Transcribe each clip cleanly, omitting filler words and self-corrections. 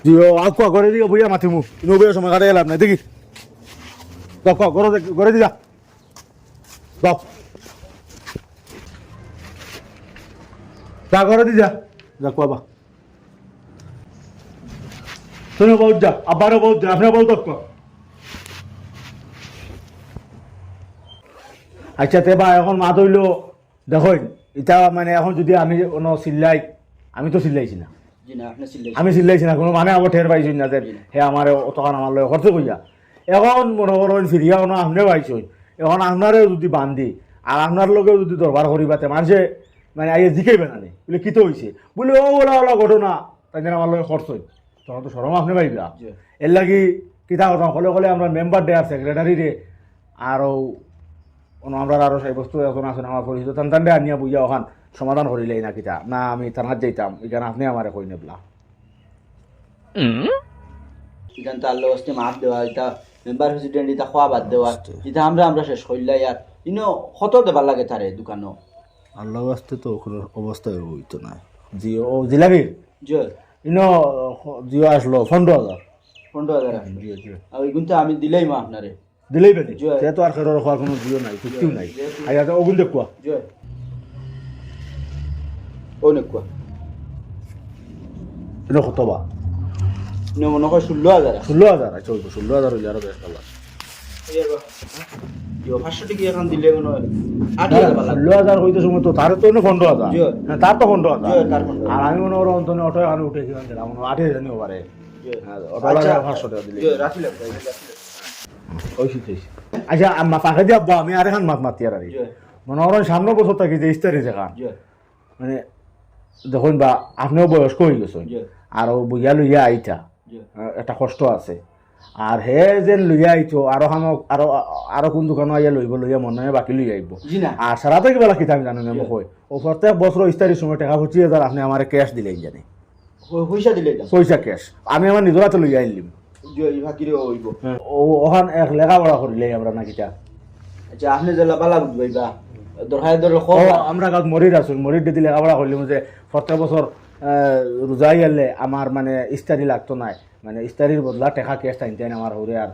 দিও আকুয়া করে দিও বইয়া মাথিমু নবে সময় কাটে গেলাম না দেখি দক করে দি যা দক যা করে দি যা যা বাবা তুমি বহুত যা আবারও বহুত যা আপনি বহুত দক আচ্ছা তে বা এখন মা ধইল দেখুন এটা মানে এখন যদি আমি কোনো চিল্লাই আমি তো চিল্লাইছি না আমি চিল্লাইছি না কোনো মানে আবার ঠের পাইছি না যে হে আমার অতখান আমার লগে খরচ কইয়া এখন মনে করেন ফিরিয়া কোনো আপনিও পাইছি এখন আপনারেও যদি বান্ধি আর আপনার লগেও যদি দরবার করিবাতে মানুষে মানে আইয়ে জিকাইবে না বলে কিতো হয়েছে বলে ও ওলা ওলা ঘটনা তাই জন্য আমার লগে খরচ তখন তো সরম আপনি পাইবা এর লাগি কিতা কথা হলে হলে আমরা মেম্বার ডে আর সেক্রেটারি রে আরও আমরা আরও সেই বস্তু এখন আছেন আমার পরিচিত টান আনিয়া বুঝিয়া ওখান সমাধান করিলেই না কিতা না আমি থানাত যাইতাম এখানে আপনি আমারে কই নেবলা এখান তো আল্লাহ হস্তে মাপ দেওয়া এটা মেম্বার প্রেসিডেন্ট এটা খোয়া বাদ দেওয়া এটা আমরা শেষ করলাই আর ইনো কত দেবার লাগে তারে দোকানও আল্লাহ আসতে তো কোনো অবস্থায় হইতো না জিও ও জিলাপি জয় ইনো জিও আসলো 15,000 15,000 আর ওই কিন্তু আমি দিলাই মা আপনারে দিলেই বেদি সে তো আর খেরোর খাওয়ার কোনো জিও নাই চুক্তিও নাই আর এটা ওগুন দেখুয়া জয় ও নেকুয়া এটা কতবা ইনো মনে হয় 16,000 16,000 আচ্ছা 16,000 হইলে আরো বেশ ভালো ইয়ো 500 টাকা এখন দিলে মনে হয় 8,000 লাগবে 16,000 হইতে সময় তো তার তো 15,000 হ্যাঁ তার তো 15,000 আর আমি মনে করো অন্তনে অটো এখানে উঠেছি দিলাম 8,000 নিও পারে অটো লাগে 500 টাকা দিলে রাখি লাগবে আচ্ছা আম্মা পাখে দিয়ে আব্বা আমি আর এখন মাত মাতি আর মনে করেন সামনে বছর থাকি যে ইস্তারি দেখা মানে দেখুন বা আপনিও বয়স্ক হয়ে গেছেন আর বুঝিয়া লইয়া আইতা একটা কষ্ট আছে আর হে যেন লইয়া আইতো আরো আরো আরো কোন দোকানে আইয়া লইব লইয়া মনে হয় বাকি লইয়া আইব আর সারাতে কিবা কিতা আমি জানো না মোক কই ও প্রত্যেক বছর ইস্তারির সময় টাকা 25,000 আপনি আমার ক্যাশ দিলেই জানি পয়সা ক্যাশ আমি আমার নিজের হাতে লইয়া আইলিম ও ওখান এক লেখাপড়া করিলেই আমরা না কিতা আচ্ছা আপনি যে লাবালা বুঝবাইবা দরকার আমরা গাঁত মরির আছো মরির দিদি লেখাপড়া করলিম যে প্রত্যেক বছর রোজাই আনলে আমার মানে ইস্তারি লাগতো নাই মানে ইস্তারির বদলা টেকা ক্যাশ টাইন আমার হরে আর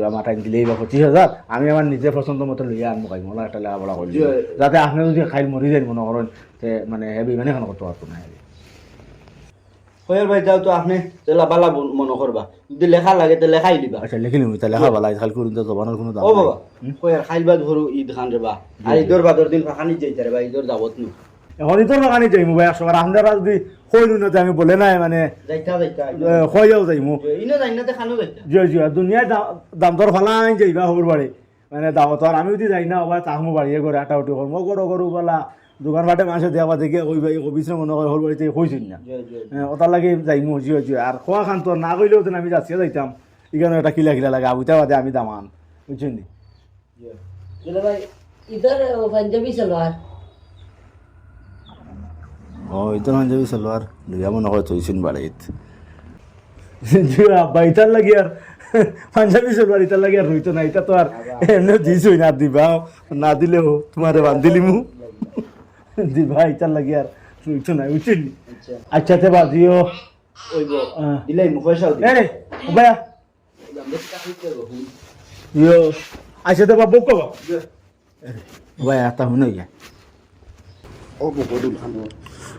আমার টাইম দিলেই বা 25,000 আমি আমার নিজে পছন্দ মতো লইয়া আনবো খাই মলা একটা লেখাপড়া করলি যাতে আপনি যদি খাই মরি যাই মনে করেন মানে হেবি মানে এখন করতে পারতো না হয়ার ভাই যাও তো আপনি জেলা বালা মনে করবা যদি লেখা লাগে তো লেখাই দিবা আচ্ছা লিখিলি মুই তা লেখা বালা খাল করুন তো জবানের কোনো দাম ও বাবা হয়ার খাইবা ধরু ঈদ খান রে বা আর ঈদর বাদর দিন ফাখানি যাইতে রে বা ঈদর যাবত নু এখন ইতর বাগানি যাইমু ভাই আসলে আপনারা যদি কইলু না আমি বলে নাই মানে যাইতা কইয়াও যাইমু ইনো যাই না দেখানো যাইতা জি দুনিয়ায় দাম দর ফালাই যাইবা হবুর বাড়ি মানে দাওয়াত আর আমি যদি যাই না আবার তাহমু বাড়িয়ে করে আটা উঠি করবো গরু বলা দোকান বাটে মানুষে দেওয়া দেখে কইবা এই অফিসে মনে হয় হল বাড়িতে কইছেন না ওটার লাগে যাইমু জিও আর খোয়া খান তো না কইলেও তো আমি যাচ্ছি যাইতাম এখানে একটা কিলা কিলা লাগে আবুতা বাদে আমি দামান বুঝছেন নি ভাই ইধর পাঞ্জাবি সালোয়ার ও ইতর পাঞ্জাবি সালোয়ার লইয়া মনে হয় তৈছেন বাড়িত জি আব্বা ইতার লাগে আর পাঞ্জাবি সালোয়ার ইতার লাগে আর রইতো না এটা তো আর এমনি দিছই না দিবাও না দিলেও তোমারে বান্ধিলিমু দিবা ইতার লাগে আর রইতো না বুঝছেন আচ্ছা তে বাজিও ওইব দিলাই মুখেশাও দি এ ভাইয়া ইয়ো আচ্ছা তে বাবু কো ভাইয়া তা হুন ইয়া ও বকদুল খান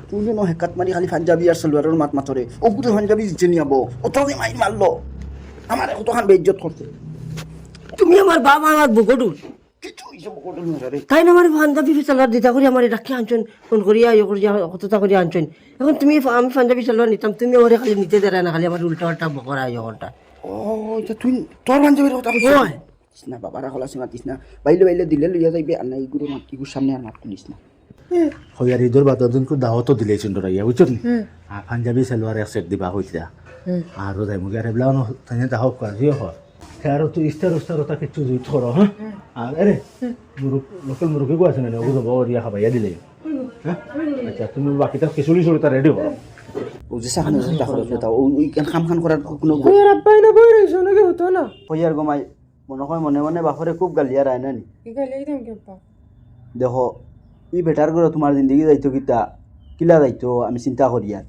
তুই যেন হেকাত মারি খালি পাঞ্জাবি আর সালোয়ারের মাত মাতরে ও গুলো পাঞ্জাবি জিতে নিয়ে আবো ও তো মাইর মারলো আমার কতখান বেইজ্জত করতে তুমি আমার বাবা আমার বকডুল কিছু হইছে বকদুল রে তাই না আমার পাঞ্জাবি সালোয়ার দিতা করে আমার রাখি আনছেন ফোন করিয়া ইয়ে করিয়া কতটা করে আনছেন এখন তুমি আমি পাঞ্জাবি সালোয়ার নিতাম তুমি ওরে খালি নিতে দেরা না খালি আমার উল্টা উল্টা বকরা ইয়ে করতা ও এটা তুই তোর পাঞ্জাবির কথা কইছিস না বাবারা হলা মাতিস না বাইলে দিলে লইয়া যাইবে আর না এইগুলো মাটিগুর সামনে আর মাত তুলিস না হইয়ার ঈদর বাদর দিন দাওয়াতও দিলেছেন তোরা ইয়া বুঝছো নি আর পাঞ্জাবি সালোয়ার এক সেট দিবা হইতা আর যাই মুগে আর এবলানো তাই দাও কাজিও হয় আরো তো ইস্তার ওস্তারতা কিছু জুই থর হ্যাঁ আর আরে লোকাল মুরগি গো আছে না ওগুলো বড়িয়া খাবাইয়া দিলে হ্যাঁ আচ্ছা তুমি বাকিটা খিচুড়ি চড়িটা রেডি করো ও যে সাখানে যেটা খরচ হতা ওই খাম খান করার কোনো ওই আব্বাই না বই রইছো নাকি হতো না হয়ার গমাই মনে হয় মনে মনে বাপরে খুব গালিয়া রায় না নি কি গালি দিম কেপা দেখো ই বেটার করে তোমার জিন্দগি যাইতো কিতা কিলা যাইতো আমি চিন্তা করি আর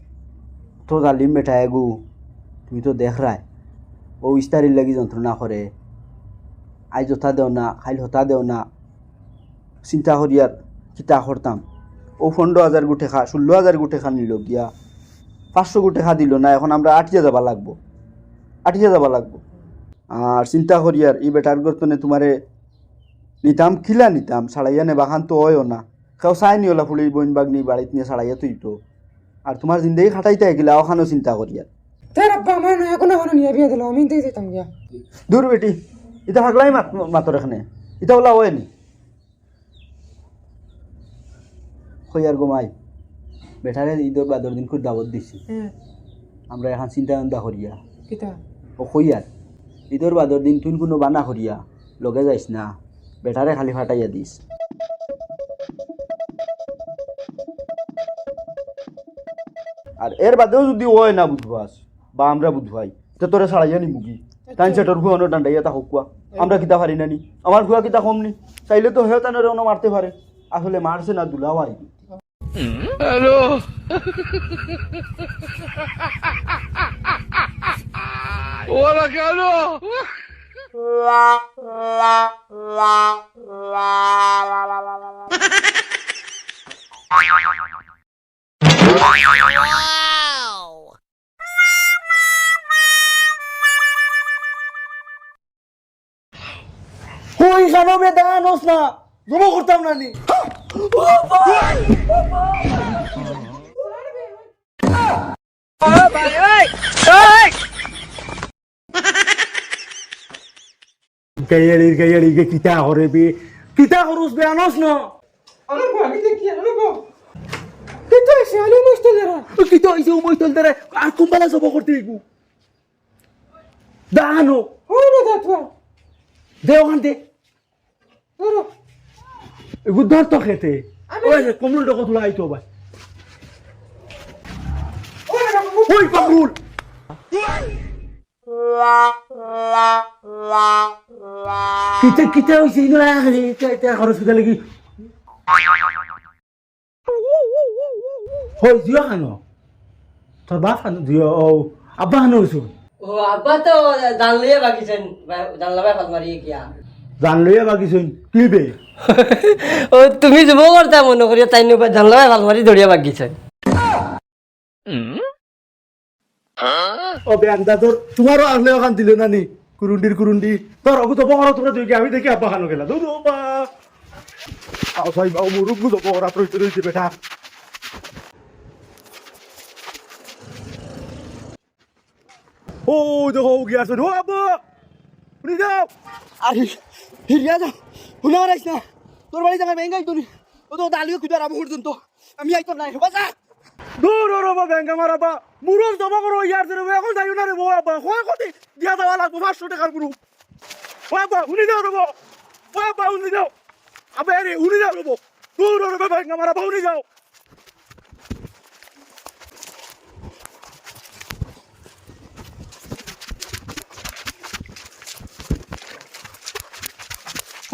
তো জালিম বেটা এগু তুমি তো দেখ রায় ও ইস্তারির লাগি যন্ত্রণা করে আজ হতা দেও না খাইল হতা দেও না চিন্তা করি আর কিতা করতাম ও 15,000 গুটে খা 16,000 গুটে খা নিল গিয়া 500 গুটে খা দিল না এখন আমরা 8 যাবা লাগবো 8 যাবা লাগবো আর চিন্তা করি আর এই বেটার গর্তনে তোমারে নিতাম খিলা নিতাম ছাড়াইয়া নে বাখান তো হয়ও না কেউ চাই নি ওলা ফুলির বইন বাগনি বাড়িতে নিয়ে ছাড়াইয়া তুই তো আর তোমার জিন্দগি খাটাইতে গেলে ওখানেও চিন্তা করি আর তোর আব্বা আমার নয় এখনো নিয়ে বিয়ে দিল আমি তো যেতাম গিয়া দূর বেটি এটা ভাগলাই মাতর এখানে এটা ওলা হয়নি কই আর গোমাই বেটারে ঈদের বাদর দিন খুব দাবত দিছি আমরা এখন চিন্তা চিন্তা করিয়া কিতা ও কই আর ঈদের বাদর দিন তুই কোনো বানা করিয়া লগে যাইস না বেটারে খালি ফাটাইয়া দিস আর এর বাদেও যদি হয় না বুঝবাস বা আমরা বুঝবাই তো তোরা ছাড়াইয়া নি মুগি তাই সেটার ভুয়ানো ডান্ডাইয়া তা হোক আমরা কিতা পারি না নি আমার ভুয়া কিতা কম নি চাইলে তো হেও তানের অন্য মারতে পারে আসলে মারছে না দুলাও আই হ্যালো ওরা কেন হই খানো বে দানোস না জমা করতাম না নি গাইয়াড়ি গে কিতা করে বে কিতা করুস বে আনোস না আমার ভাবি দেখি আনো কিতা এসে আলো নষ্ট দেরা কিতা হইছে ও মই চলতে রে আর কুম্বালা জমা করতে গু দানো হয় না দাঁতবা দে ওখান দে ধরো এগু ধর তো খেতে ওই কমলটা কত লাইতো ভাই ওই কমল কিতা কিতা হইছে ইনো আরে এটা খরচ দিতে লাগি হই দিও খানো তোর বাপ খানো দিও ও আব্বা খানো হইছো ও আব্বা তো জানলিয়ে বাকিছেন জানলাবাই ফাল মারি কিয়া জানলইয়া বাকিছুন ক্লিবে ও তুমি যুব করতা মনে করিয়া তাই নো জানলাবাই ফাল মারি দড়িয়া বাকিছেন ও বেন্দা তোর তোমারও আসলে ওখান দিল না নি কুরুন্ডি তোর অগু তো বড় তোরা তুই আমি দেখি আব্বা খানো গেলা দুধ বা আও সাই বাউ মুরুক গুলো বড় প্রইতে রইছে বেটা ও দেখো গিয়া শুন ও আব্বা উনি যাও আরে হিরিয়া যা হুনা রাইছ না তোর বাড়ি জায়গা বেঙ্গাই তুই ও তো দালিও কুদার আবু পর্যন্ত আমি আইতো নাই বাজা দূর রবা ব্যাংকা মারাবা মুরুক জমা করো ইয়ার জন্য এখন যাইও না রে বউ আব্বা কয় কতি দিয়া দেওয়া লাগবো 500 টাকার গুরু ও আব্বা উনি যাও রবো ও আব্বা উনি যাও আবে রে উনি যাও রবো দূর রবা ব্যাংকা মারাবা উনি যাও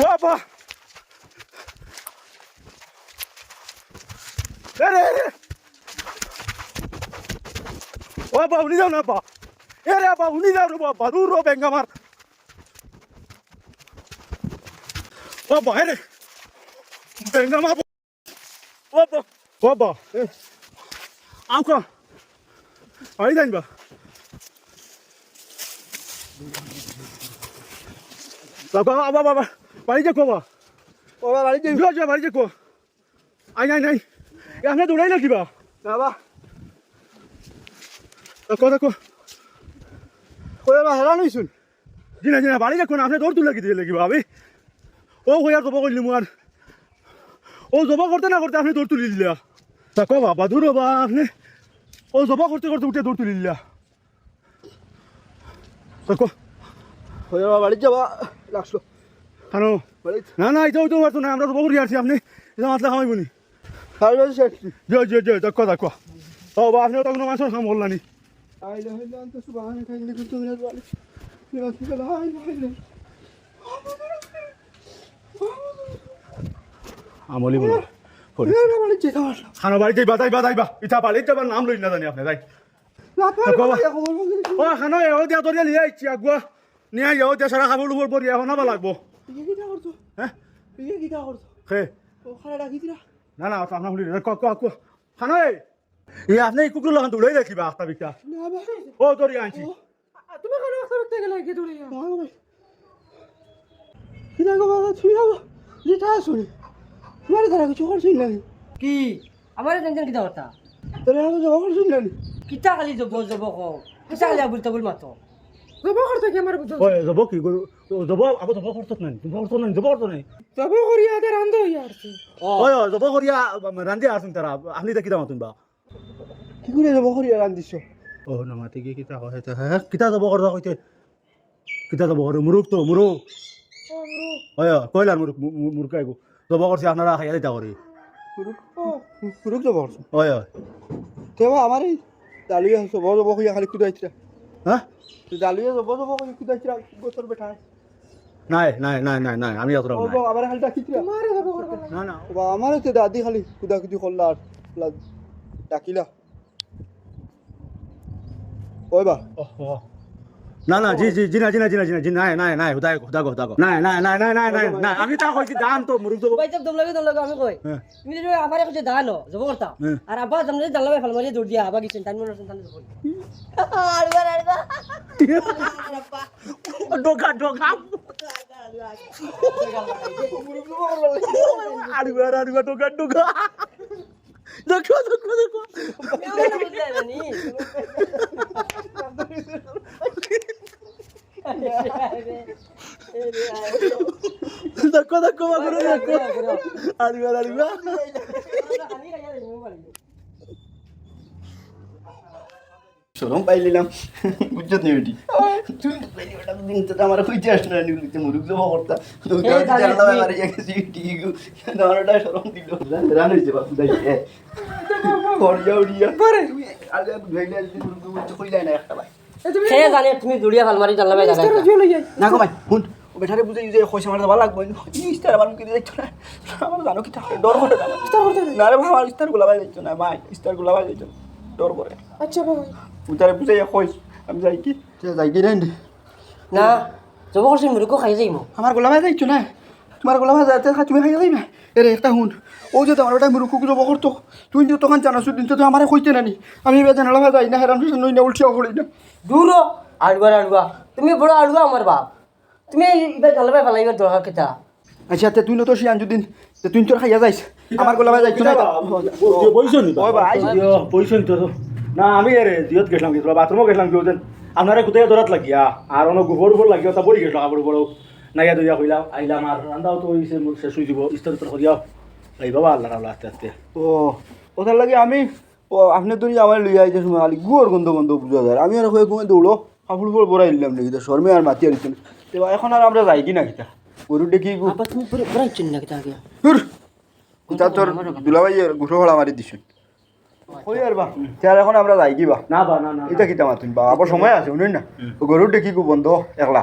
ও আব্বা রে ও আব্বা উনি যাও না আব্বা রে আব্বা উনি যাও রে বাবা দূর রো ব্যাংকা মার ও আব্বা রে ব্যাংকা মার ও আব্বা আউকা আই যাইবা বাবা বাবা বাড়ি যাকো বাবা বাড়ি যাই বাড়ি যাকো আই নাই আপনি দৌড়াই না কিবা বাবা দেখো হেরান হয়েছুন জিনা বাড়ি যাকো না আপনি দৌড় তুলে কি দিয়ে কিবা আমি ও হইয়ার জবা করলি আর ও জবা করতে না করতে আপনি দৌড় তুলি দিলা দেখো বাবা দূর বাবা আপনি ও জবা করতে করতে উঠে দৌড় তুলি দিলা দেখো হইয়া বাড়ি যাবা লাগছো কেন না এটা হইতে পারতো না আমরা তো বকরি আসছি আপনি এটা মাতলা খামাইব নি দেখো ও বা আপনি তো কোনো মানুষের কাম করলানি আমলি বলো খানা বাড়ি যাইবা ইটা বাড়ি যাবার নাম লই না জানি আপনি যাই ও খানো এও দিয়া তোর লিয়ে আইছি আগুয়া নিয়ে যাও দিয়া সারা খাবার উপর পড়ি এখন আবার লাগবো হ্যাঁ খে না না আপনার শুনি খানো এ আপনি এই কুকুর লাগান দৌড়াই রাখিবা আস্তা বিকা ও তোর আনছি তুমি কেন রাস্তা দেখতে গেলে কি দূরে কি আমার টেনশন কিতা কথা কিতা খালি জব জব কো কিতা খালি আবুল তাবুল মাতো যাব করতে কি আমার বুঝো ওই যাব কি করু যাব আবো যাব করতে নাই তুমি করতে নাই যাব করতে নাই যাব করি আদে রান্দ ইয়ারছি ওই যাব করিয়া রান্ধি আসুন তারা আপনি দেখি দাও তুমি কি করে যাব করিয়া রান্ধিছ ও না মাতে কি কিতা কইতে হ্যাঁ কিতা যাব করতে কইতে কিতা যাব করে মুরুক তো মুরুক ওই কইলার মুরুক মুরকাই গো যাব করছে আপনারা খাইয়া দিতা করি পুরুক যাব করছ ওই ওই তেবা আমার এই দালুয়া সব যাব কইয়া খালি কুদাইছিরা হ্যাঁ দালুয়া যাব কইয়া কুদাইছিরা গোতর বেটা নাই নাই নাই নাই নাই আমি অতরা ও নাই আবার খালি ডাকিছিরা মারে যাব করবা না না ও আমার তো দাদি খালি কুদাকুদি করলা আর ডাকিলা ওই বা না না জি জি জি না জি না জি না জি না জি নাই নাই নাই হুদাই হুদা গো নাই নাই নাই নাই নাই নাই নাই আমি তা কইছি দান তো মুরুক দেব ভাই দম লাগে আমি কই তুমি যদি আমার কাছে দানো যাব করতা আর আব্বা জমলে জানলা ভাই ফালমারি দৌড় দিয়া আবা গিছেন তান মনে সন্তান যাব আরবা আরবা ডোকা ডোকা আড়ুয়া আড়ুয়া ডোকা ডোকা দেখো দেখো দেখো দেখো দেখো করে দেখো আড়ুয়া আড়ুয়া সরম পাইলিলাম বুঝছত নি বেটি তুই পাইলি বেটা দিন তো আমার কইতে আসনা নি বলতে মুরুক জমা করতা তো জানলা মারি গেছি ঠিক দাঁড়াটা সরম দিল রান হইছে বাপু দাই করিয়া উড়িয়া পারে আগে গাইলে দিন মুরুক বলতে কইলাই না একটা ভাই সে জানে তুমি দৌড়িয়া ফালমারি জানলা ভাই জানা না গো ভাই হুন ও বেটারে বুঝাই যে কইছে আমার ভালো লাগবে ইস্তার আমার মুখে দেখছ না আমার জানো কি থাকে ডর করে ইস্তার করতে না রে ভাই আমার ইস্তার গুলা ভাই দেখছ না ভাই ইস্তার গুলা ভাই দেখছ ডর করে আচ্ছা বাবা উতারে বুঝাই কইছ আমি যাই কি যাই কি রে না যাব করছিস মুরুকো খাই যাইমু আমার গোলামে যাইছো না তোমার গোলামে যাইতে তুমি খাইয়া যাইবে এরে একটা শুন ও যে তোমার ওটা মুরুকু জব করতো তুই তো তখন জানাছো দিন তো আমার কইতে নানি আমি এবার জানালা যাই না হেরাম নই না উল্টিয়া করি না দূর আড়ুয়া তুমি বড় আড়ুয়া আমার বাপ তুমি এবার জানলা ভাই ফালাইবার দরকার কিতা আচ্ছা তে তুই তো শিয়ান যদি তুই তোর খাইয়া যাইস আমার গোলামে যাইছো না পয়সন নি ওই ভাই পয়সন তো না আমি আরে দিয়ত গেছিলাম কি বাথরুমও গেছিলাম কি ওদের আপনারা কোথায় দরাত লাগিয়া আর অন্য গোবর উপর লাগিয়া তা বড়ি গেছিল কাপড় বড় নাইয়া দইয়া কইলাম আইলাম আর রান্দাও তো হইছে শেষ হয়ে যাব ইস্তর উপর করিয়াও এই বাবা আল্লাহ আল্লাহ আস্তে আস্তে ও ওটার লাগে আমি ও আপনি তো আমার লইয়া আইতে সময় আলি গুয়ার গন্ধ গন্ধ বুঝা যায় আমি আর হয়ে ঘুমে দৌড়ো কাপড় উপর বড়াই দিলাম নাকি শর্মে আর মাতি আনিছেন তো এখন আর আমরা যাই কি না কিতা গরু দেখি আব্বা তুমি পুরো বড়াইছেন না কিতা আগে তা তোর দুলাভাই গুঠো হলা মারি দিছ কই আর বা তার এখন আমরা যাই কি বা না বা না না এটা কিতা মাতুন বা আবার সময় আছে শুনুন না গরু দেখি গু বন্ধ একলা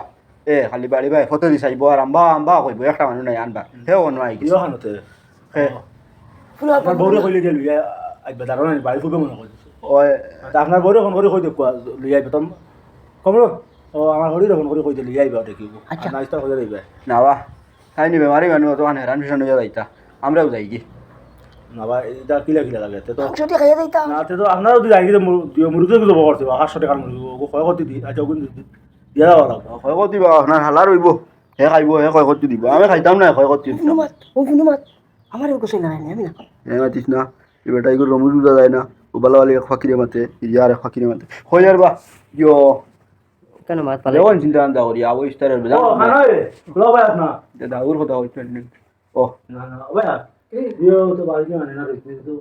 খালি বাড়ি ভাই ফটো দি চাইব আর আম্বা আম্বা কইব একটা মানুষ নাই আনবা হেও নয় কি দিও হানতে হে আপনার বউরে কইলে যে লইয়া আইবা দাঁড়ানো বাড়ি ফুকে মনে কইছে ওই তা আপনার বউরে ফোন করে কই দেব লইয়া আইবা তম কমলো ও আমার হরিরে ফোন করে কই দে লইয়া আইবা দেখিব আচ্ছা নাস্তা করে দিবে না বা খাই নিবে মারি মানুষ তো আনে রান ভিশন হয়ে যাইতা আমরাও যাই কি না বা এটা কিলা কিলা লাগে তো ছোটি খাইয়া যাইতা না তো আপনারা যদি আইলে মুরুগে গুলো করতে 800 টাকার মুরুগ কয় করতে দি আচ্ছা ওগুন দিয়া দাও লাগবে ক্ষয় করতে বা আপনার হালা রইব হে খাইব হে ক্ষয় করতে দিব আমি খাইতাম না ক্ষয় করতে দিব হুনুমাত ও হুনুমাত আমার গোসাই না আমি না হে মাতিস না এ বেটা এগুলো রমুজ বুঝা যায় না ও বালাওয়ালি এক ফাকিরে মাতে ইয়ার এক ফাকিরে মাতে হই আর বা ইয়ো কেন মাত পালে লেওয়ান চিন্তা আন্দা করি আবো ইস্তারের বেলা ও খানা রে গুলো ভাই আপনা দাউর কথা হইছে ও না না ভাই ইয়ো তো বাড়ি মানে না রে তো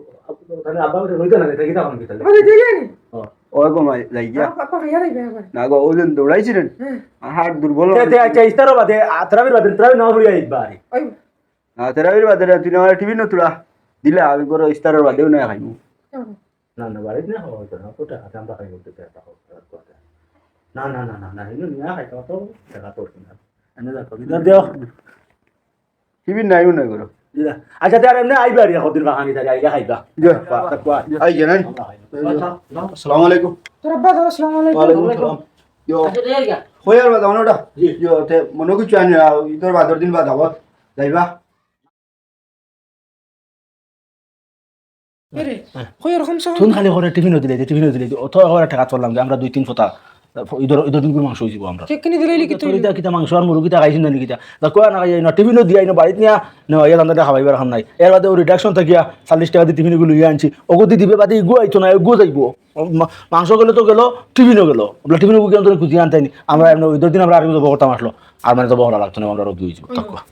তাহলে আব্বা কে হইতা না দেখি তখন কি তাহলে আরে দিলেনি ও গো মাই যাই গিয়া আপা খাইয়া যাইবে আবার না গো ওজন দৌড়াইছিলেন হাত দুর্বল তে আচ্ছা ইস্তারো বাদে আতরাবির বাদে ত্রাবি না হইয়া একবার ওই তেরাবির বাদে তুই আমার টিভি নতুলা দিলা আমি করে ইস্তারের বাদেও না খাইবো না না বাড়ি না হইতো না ওটা আমরা খাই বলতে চাইতা না না না না না ইনো নিয়া খাইতো তো টাকা তো না এনে দা কবি দাও টিভি নাইও না করো আচ্ছা তার এমনি আইবা রে কদিন বাহানি তাই আইলা খাইবা আই জানেন আসসালামু আলাইকুম তোর আব্বা দাও আসসালামু আলাইকুম ওয়ালাইকুম আসসালাম ইয়ো আচ্ছা রে গা কই আর বাদাও ওটা ইয়ো তে মনে কিছু আনি তোর বাদর দিন বাদ আবার যাইবা এরে কই এরকম সব তুমি খালি করে টিফিনও দিলে অত করে টাকা চললাম যে আমরা 2-3 ফোঁটা ঈদের দিন করে মাংস হয়েছিল আমরা কেক কিনে দিলে কি তুই তোরিতা কিতা মাংস আর মুরগিটা খাইছি না নিকিতা তা কয়া না খাই না টিফিনও দিয়াই না বাড়িতে নিয়া না ইয়া দান্দা খাবাইবার খাম নাই এর বাদে ও রিডাকশন থাকিয়া 40 টাকা দিয়ে টিফিনগুলো ইয়ে আনছি ওগো দিবে বাদে ইগো আইতো না ইগো যাইব মাংস গেলে তো গেল টিফিনও গেল আমরা টিফিনও কেন তোর খুঁজিয়ে আনতাইনি আমরা এমনি ঈদের দিন আমরা আর কিছু করতাম আসলো আর মানে তো বহরা লাগতো না আমরা রোদ দিয়েছি তাকুয়া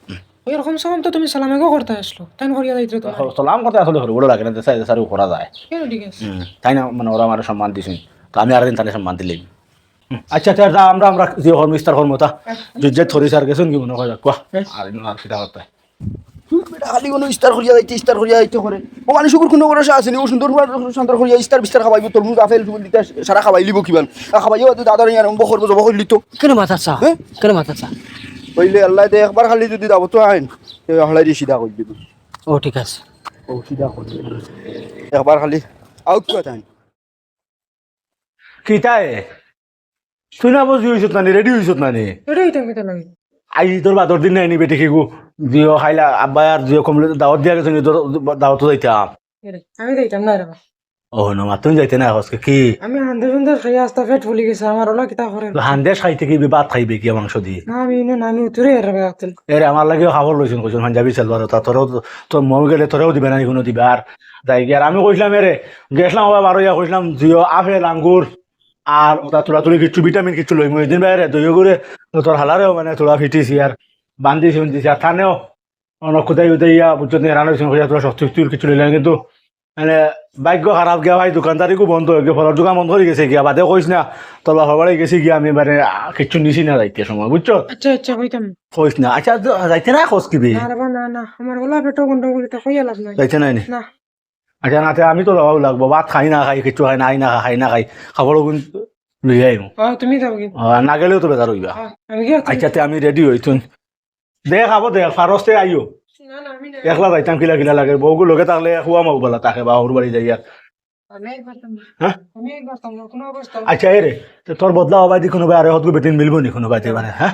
ওই রকম সব তো তুমি সালামেগো করতে আসলো তাই করিয়া যাইতো তো সালাম কথা আসলে হরে বড় লাগে না সাই সারি করা যায় কেন ঠিক আছে তাই না মানে ওরা আমার সম্মান দিছেন তো আমি আরেকদিন তাহলে সম্মান দিলেই আচ্ছা আচ্ছা আমরা আমরা যে হরমিস্টার হরমতা যে থরি স্যার গেছেন কি মনে হয় কোয়া আর আর সেটা করতে বেটা খালি কোনো ইস্তার করিয়া যাইতে করে ও মানে শুকুর কোনো বড় আছে নি ও সুন্দর সুন্দর করিয়া ইস্তার বিস্তার খাবাইবো তরমুজ আপেল ফুল দিতে সারা খাবাই লিবো কিবান খাবাইও দাদার আরম্ভ করবো জব করলি তো কেন মাথা চা হ্যাঁ? কেন মাথা চা কইলে আল্লাহ দে একবার খালি যদি দাও তো আইন হলাই দিয়ে সিধা করে দিবি ও ঠিক আছে ও সিধা করে একবার খালি আউট করে আইন কিতায় তুই না বুঝি হইছত না রেডি হইছত না নি এটাই তো মিতা লাগে আই তোর বাদর দিন নাই নি বেটি খেগু জিও খাইলা আব্বা আর জিও কমলে দাওয়াত দিয়া গেছেন তোর দাওয়াত যাইতাম এরে আমি যাইতাম না রে ও না মা তুমি যাইতে না হসকে কি আমি হান্দে হান্দে খাই আস্তা পেট ফুলি গেছে আমার ওলা কিতা করে হান্দেশ খাইতে কি ভাত খাইবে কি মাংস দিয়ে না আমি না আমি উতরে এর রাখতেল এরে আমার লাগেও খাবার লইছেন কইছেন পাঞ্জাবি সেলবার তা তোরও তোর মৌ গেলে তোরেও দিবে না কোনো দিবে আর যাই গিয়ে আর আমি কইছিলাম এরে গেছিলাম আবার বারো ইয়া কইছিলাম জিও আপেল আঙ্গুর আর ওটা তোলা তুলি কিছু ভিটামিন কিছু লই মই দিন বাইরে দইও করে তোর হালারেও মানে তোলা ফিটিছি আর বান্ধিছি উন্দিছি আর থানেও অনেক কোথায় উঠে ইয়া বুঝতে নিয়ে রান্না হয়েছে তোরা শক্তি কিছু লইলেন কিন্তু মানে ভাগ্য খারাপ গিয়া ভাই দোকানদারিকও বন্ধ হয়ে গিয়ে ফলের দোকান বন্ধ হয়ে গেছে গিয়া বাদে কইস না তোর বাপা বাড়ি গেছি গিয়া আমি মানে কিচ্ছু নিছি না যাইতে সময় বুঝছো আচ্ছা আচ্ছা কইতাম কইস না আচ্ছা যাইতে না খোঁজ কিবি না রে না না আমার ওলা পেটো গন্ডগোল তা কইয়া লাভ নাই যাইতে নাই নি না আচ্ছা নাতে আমি তো যাওয়াও লাগবো ভাত খাই না খাই কিচ্ছু খাই না খাই না খাই খাবারও কিন্তু লই আইমু তুমি যাও কি না গেলেও তো বেজার হইবা আমি গিয়া আচ্ছা তে আমি রেডি হইতুন দেখ আবো দেখ ফারস্তে আইও না না আমি না একলা যাইতাম কিলা কিলা লাগে বউগুলো লগে থাকলে খুয়া মাও বলা তাকে বা ওর বাড়ি যাই আর আমি একবার হ্যাঁ আমি একবার কোনো অবস্থা আচ্ছা এ রে তো তোর বদলা হবাই দি কোনো আরে হতগো বেটিন মিলবো নি কোনো বাইতে মানে হ্যাঁ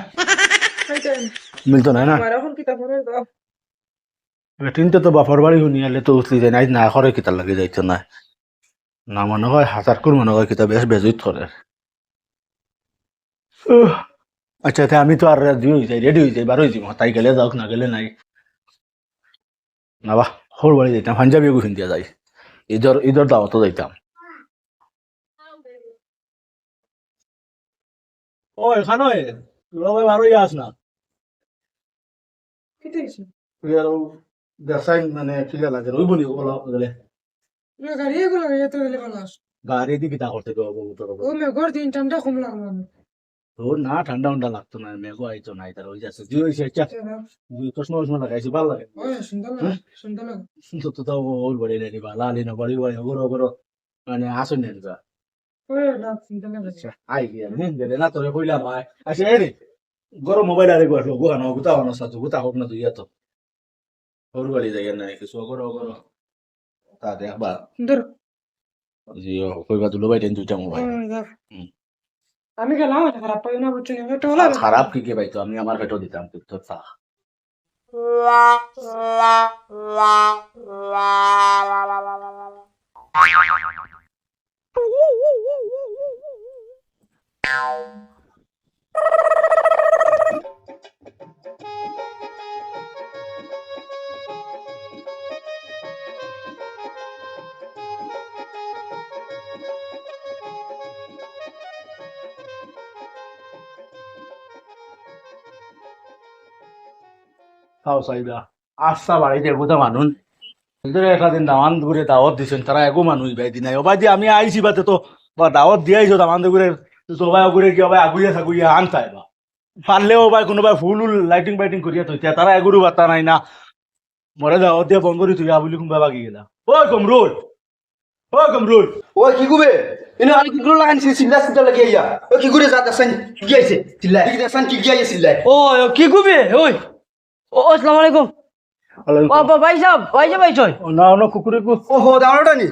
মিলতো না না আমার এখন কিতা করে দাও বেটিনটা তো বাপর বাড়ি শুনি আলে তো উঠলি যায় নাই না করে কিতা লাগে যাইতো না না মনে হয় হাজার কোর মনে হয় কিতা বেশ বেজুত করে আচ্ছা তে আমি তো আর রেডি হয়ে যাই বার হয়ে যাবো তাই গেলে যাওক না গেলে নাই না বা হোর বাড়ি যাইতাম পাঞ্জাবি গুছিন দিয়া যাই ঈদর দাওয়াতও যাইতাম ও এখানে ভাই ভালো আস না কিতা হইছে দেখাই মানে কিলা লাগে রইব নি ওগুলো গেলে না গাড়ি এগুলো যেতে গেলে ভালো আছে গাড়ি দিয়ে কিতা করতে দেবো ও মেঘর দিন টামটা কম লাগলো আমি তোর না ঠান্ডা উন্ডা লাগতো না মেঘও আইতো নাই তার ওই যাচ্ছে দুই হয়েছে আচ্ছা চশমা উসমা লাগাইছি ভালো লাগে ওই সুন্দর লাগে সুন্দর লাগে তো তো ওর বাড়ি নেই বা লালি না বাড়ি বাড়ি ওগরো ওগরো মানে আসুন নেন যা ওই না সুন্দর লাগে আই গিয়া নেন গেলে না তোরে কইলাম ভাই আচ্ছা এই রে গরম মোবাইল আরে গো আসলো গোহানো গুতা বানো সাথে গুতা হোক না তুই এত ওর বাড়ি যাই না কিছু ওগরো ওগরো তা দেখবা সুন্দর জিও কইবা তুলো ভাই টেন দুইটা মোবাইল আমি গেলাম খারাপ পাই না বুঝছি না এটা হলো খারাপ কি কে পাইতো আমি আমার পেটও দিতাম তো চা খাও সাইবা আচ্ছা বাড়িতে এগুতা মানুষ এদের একটা দিন দামান করে দাওয়াত দিছেন তারা এগো মানুষ ভাই দিন ওবাই দিয়ে আমি আইছি বাতে তো বা দাওয়াত দিয়াইছো দামান করে সবাই করে কি ভাই আগুইয়া থাকুইয়া আনতাই বা পারলেও ভাই কোনোবাই ফুল লাইটিং বাইটিং করিয়া থইতে তারা এগুরু বাতা নাই না মরে দাওয়াত দিয়া বন্ধ করে তুই বলি কোনবা বাকি গেলা ও কমরুল ও কি গুবে ইনো আলি কি গুলো লাগান সিল্লা সিল্লা লাগি আইয়া ও কি গুরে যাত আছেন কি আইছে সিল্লা কি দেখান কি আইছে সিল্লা ও কি কবি ওই ও আসসালামু আলাইকুম ভাই সাহেব ভাই যে ভাই চল না কুকুরে ও হো দাওড়াটা নি